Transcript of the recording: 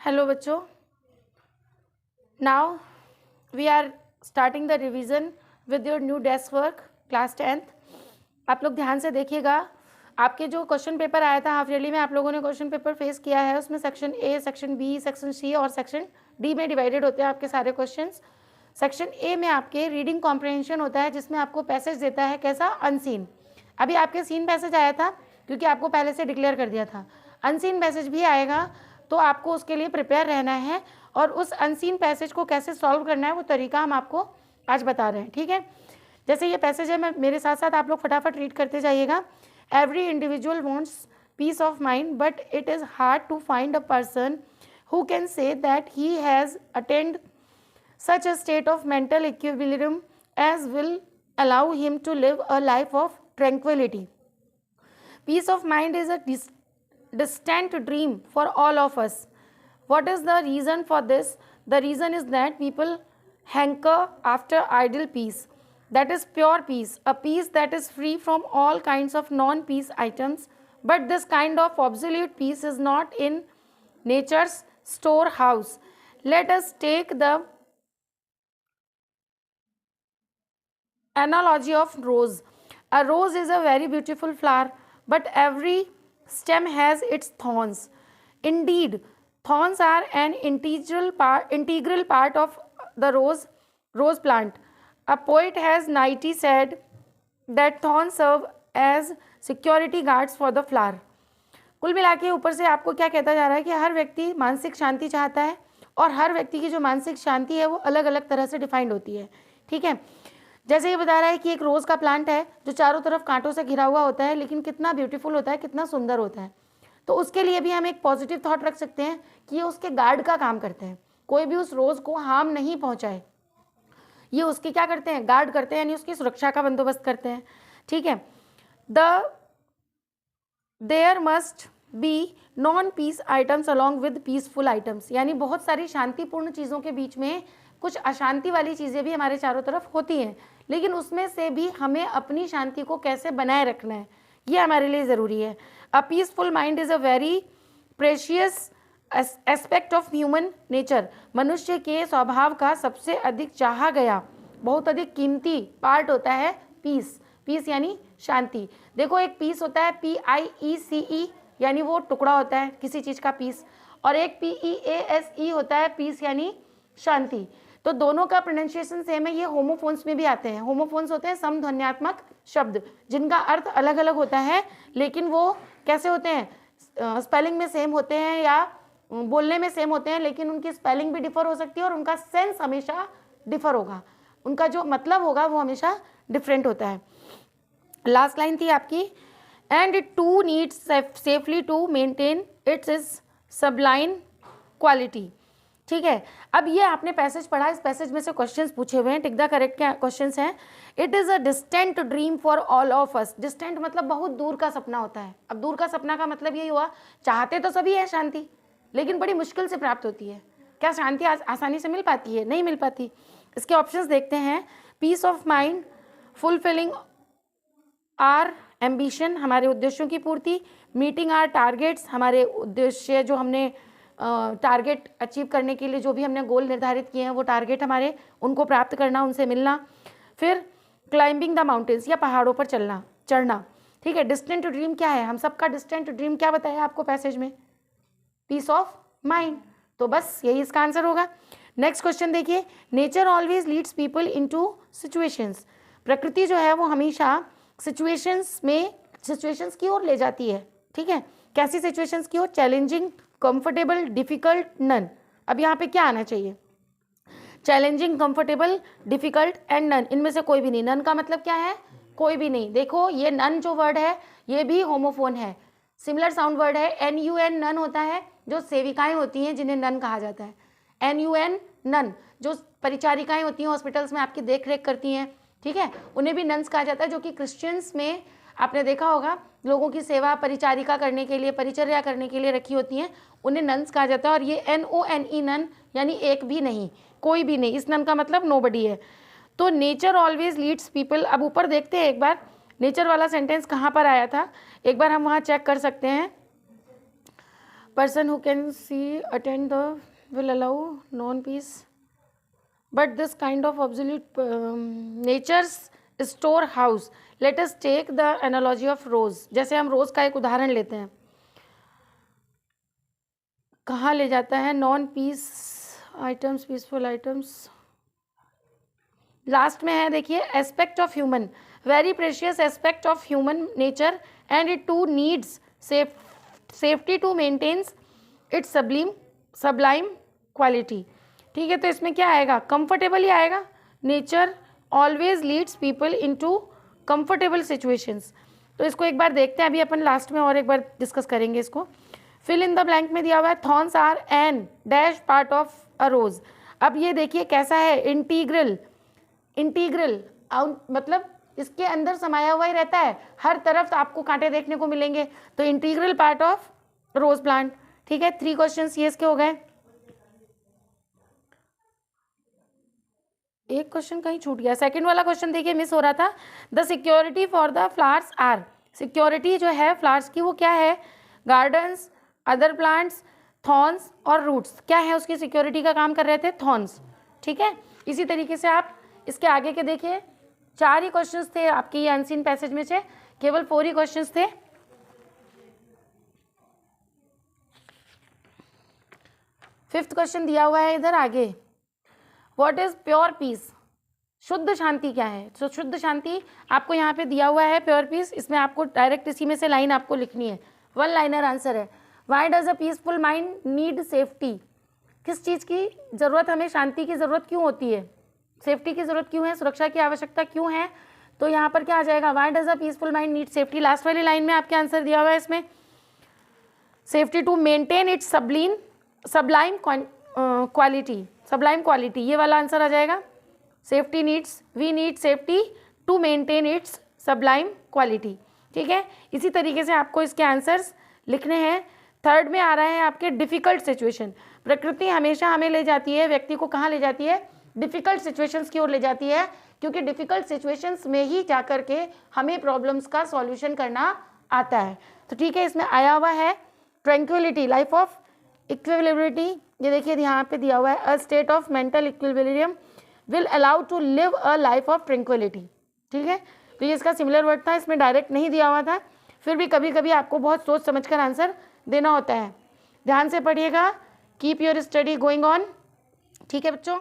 Hello बच्चों, now we are starting the revision with your new desk work class 10th। आप लोग ध्यान से देखिएगा। आपके जो क्वेश्चन पेपर आया था हाफ ईयरली में, आप लोगों ने क्वेश्चन पेपर फेस किया है। उसमें section A, section B, section C और सेक्शन डी में डिवाइडेड होते हैं आपके सारे क्वेश्चंस। सेक्शन ए में आपके रीडिंग कॉम्प्रहेंशन होता है, जिसमें आपको पैसेज देता है कैसा, अनसीन। अभी आपके सीन पैसेज आया था क्योंकि आपको पहले से डिक्लेयर कर दिया था। अनसीन पैसेज भी आएगा, तो आपको उसके लिए प्रिपेयर रहना है और उस अनसीन पैसेज को कैसे सॉल्व करना है वो तरीका हम आपको आज बता रहे हैं। ठीक है, जैसे ये पैसेज है, मैं मेरे साथ साथ आप लोग फटाफट रीड करते जाइएगा। Every individual wants peace of mind but it is hard to find a person who can say that he has attained such a state of mental equilibrium as will allow him to live a life of tranquility. Peace of mind is a distant dream for all of us. What is the reason for this? The reason is that people hanker after ideal peace. That is pure peace, a peace that is free from all kinds of non-peace items. But this kind of absolute peace is not in nature's storehouse. Let us take the analogy of rose. A rose is a very beautiful flower, but every stem has its thorns. Indeed, thorns are an integral part of the rose plant. A poet has nightly said that thorns serve as security guards for the flower. कुल मिला के ऊपर से आपको क्या कहता जा रहा है कि हर व्यक्ति मानसिक शांति चाहता है और हर व्यक्ति की जो मानसिक शांति है वो अलग अलग तरह से डिफाइंड होती है। ठीक है, जैसे ये बता रहा है कि एक रोज़ का प्लांट है जो चारों तरफ कांटों से घिरा हुआ होता है, लेकिन कितना ब्यूटीफुल होता है, कितना सुंदर होता है। तो उसके लिए भी हम एक पॉजिटिव थॉट रख सकते हैं कि ये उसके गार्ड का काम करते हैं, कोई भी उस रोज़ को हार्म नहीं पहुँचाए। ये उसकी क्या करते हैं, गार्ड करते हैं, यानी उसकी सुरक्षा का बंदोबस्त करते हैं। ठीक है, there must be non peace items along with peaceful items, यानी बहुत सारी शांतिपूर्ण चीज़ों के बीच में कुछ अशांति वाली चीज़ें भी हमारे चारों तरफ होती हैं, लेकिन उसमें से भी हमें अपनी शांति को कैसे बनाए रखना है ये हमारे लिए ज़रूरी है। अ peaceful mind is a very precious aspect of human nature. मनुष्य के स्वभाव का सबसे अधिक चाहा गया, बहुत अधिक कीमती पार्ट होता है पीस। पीस यानी शांति। देखो, एक पीस होता है PIECE, यानी वो टुकड़ा होता है किसी चीज़ का पीस, और एक PEASE होता है पीस यानी शांति। तो दोनों का प्रोनाउंसिएशन सेम है। ये होमोफोन्स में भी आते हैं। होमोफोन्स होते हैं समध्वन्यात्मक शब्द जिनका अर्थ अलग अलग होता है, लेकिन वो कैसे होते हैं, स्पेलिंग में सेम होते हैं या बोलने में सेम होते हैं, लेकिन उनकी स्पेलिंग भी डिफर हो सकती है और उनका सेंस हमेशा डिफर होगा, उनका जो मतलब होगा वो हमेशा डिफरेंट होता है। लास्ट लाइन थी आपकी, and it too needs safely to maintain its sublime quality. ठीक है, अब ये आपने पैसेज पढ़ा, इस पैसेज में से क्वेश्चंस पूछे हुए हैं, टिक द करेक्ट क्वेश्चंस हैं। It is a distant dream for all of us. Distant मतलब बहुत दूर का सपना होता है। अब दूर का सपना का मतलब यही हुआ, चाहते तो सभी है शांति, लेकिन बड़ी मुश्किल से प्राप्त होती है। क्या शांति आसानी से मिल पाती है? नहीं मिल पाती। इसके ऑप्शंस देखते हैं। Peace of mind, fulfilling our ambition, हमारे उद्देश्यों की पूर्ति, मीटिंग आर टारगेट्स, हमारे उद्देश्य जो हमने टारगेट अचीव करने के लिए जो भी हमने गोल निर्धारित किए हैं वो टारगेट हमारे, उनको प्राप्त करना, उनसे मिलना। फिर क्लाइंबिंग द माउंटेन्स, या पहाड़ों पर चढ़ना। ठीक है, डिस्टेंट ड्रीम क्या है? हम सबका डिस्टेंट ड्रीम क्या बताया आपको पैसेज में? Peace of mind. तो बस यही इसका आंसर होगा। नेक्स्ट क्वेश्चन देखिए, nature always leads people into situations. प्रकृति जो है वो हमेशा सिचुएशंस की ओर ले जाती है। ठीक है, कैसी सिचुएशंस की ओर? Challenging, comfortable, difficult, none. अब यहाँ पे क्या आना चाहिए? Challenging, comfortable, difficult and none. इनमें से कोई भी नहीं। नन का मतलब क्या है? कोई भी नहीं। देखो, ये नन जो वर्ड है ये भी होमोफोन है, सिमिलर साउंड वर्ड है। NUN नन होता है, जो सेविकाएं होती हैं जिन्हें नन कहा जाता है। NUN नन, जो परिचारिकाएं होती हैं हॉस्पिटल्स में आपकी देख रेख करती हैं, ठीक है, उन्हें भी नन्स कहा जाता है। जो कि क्रिश्चियंस में आपने देखा होगा, लोगों की सेवा परिचारिका करने के लिए, परिचर्या करने के लिए रखी होती हैं, उन्हें नन्स कहा जाता है। और ये NONE नन यानी एक भी नहीं, कोई भी नहीं। इस नन का मतलब नोबडी है। तो नेचर ऑलवेज लीड्स पीपल। अब ऊपर देखते हैं एक बार नेचर वाला सेंटेंस कहाँ पर आया था, एक बार हम वहाँ चेक कर सकते हैं। person who can see attend the will allow non peace, but this kind of absolute nature's storehouse. Let us take the analogy of rose. जैसे हम रोज का एक उदाहरण लेते हैं, कहाँ ले जाता है? Non peace items, peaceful items, last में है देखिए, aspect of human, very precious aspect of human nature and it too needs safety to maintains its sublime quality. ठीक है, तो इसमें क्या आएगा? कंफर्टेबल ही आएगा। Nature always leads people into comfortable situations. तो इसको एक बार देखते हैं, अभी अपन लास्ट में और एक बार डिस्कस करेंगे इसको। फिल इन द ब्लैंक में दिया हुआ है thorns are an dash part of a rose. अब ये देखिए कैसा है, इंटीग्रल मतलब इसके अंदर समाया हुआ ही रहता है, हर तरफ आपको कांटे देखने को मिलेंगे, तो integral part of rose plant. ठीक है, 3 क्वेश्चंस ये इसके हो गए। एक क्वेश्चन कहीं छूट गया, सेकंड वाला क्वेश्चन देखिए मिस हो रहा था। The security for the flowers are, security जो है फ्लावर्स की वो क्या है? गार्डन्स, अदर प्लांट्स, थॉर्न्स और रूट्स। क्या है उसकी सिक्योरिटी का काम कर रहे थे? थॉर्न्स। ठीक है, इसी तरीके से आप इसके आगे के देखिए, 4 ही क्वेश्चंस थे आपके ये अनसीन पैसेज में से, केवल 4 ही क्वेश्चंस थे। फिफ्थ क्वेश्चन दिया हुआ है इधर आगे, व्हाट इज प्योर पीस? शुद्ध शांति क्या है? तो शुद्ध शांति आपको यहाँ पे दिया हुआ है प्योर पीस, इसमें आपको डायरेक्ट इसी में से लाइन आपको लिखनी है, 1 लाइनर आंसर है। Y does a peaceful mind need safety? किस चीज़ की ज़रूरत, हमें शांति की ज़रूरत क्यों होती है? सेफ्टी की ज़रूरत क्यों है? सुरक्षा की आवश्यकता क्यों है? तो यहाँ पर क्या आ जाएगा? Why does a peaceful mind need safety. Last वाली लाइन में आपके आंसर दिया हुआ है इसमें, safety to maintain its sublime quality, ये वाला आंसर आ जाएगा। Safety needs, we need safety to maintain its sublime quality. ठीक है, इसी तरीके से आपको इसके आंसर्स लिखने हैं। थर्ड में आ रहा है आपके डिफ़िकल्ट सिचुएशन। प्रकृति हमेशा हमें ले जाती है, व्यक्ति को कहाँ ले जाती है? डिफ़िकल्ट सिचुएशंस की ओर ले जाती है, क्योंकि डिफ़िकल्ट सिचुएशंस में ही जा कर के हमें प्रॉब्लम्स का सॉल्यूशन करना आता है। तो ठीक है, इसमें आया हुआ है ट्रैंक्विलिटी, लाइफ ऑफ इक्विलिब्रिटी। ये देखिए यहाँ पे दिया हुआ है, a state of mental equilibrium will allow to live a life of tranquility. ठीक है, तो ये इसका सिमिलर वर्ड था, इसमें डायरेक्ट नहीं दिया हुआ था, फिर भी कभी कभी आपको बहुत सोच समझ कर आंसर देना होता है। ध्यान से पढ़िएगा, keep your study going on. ठीक है बच्चों।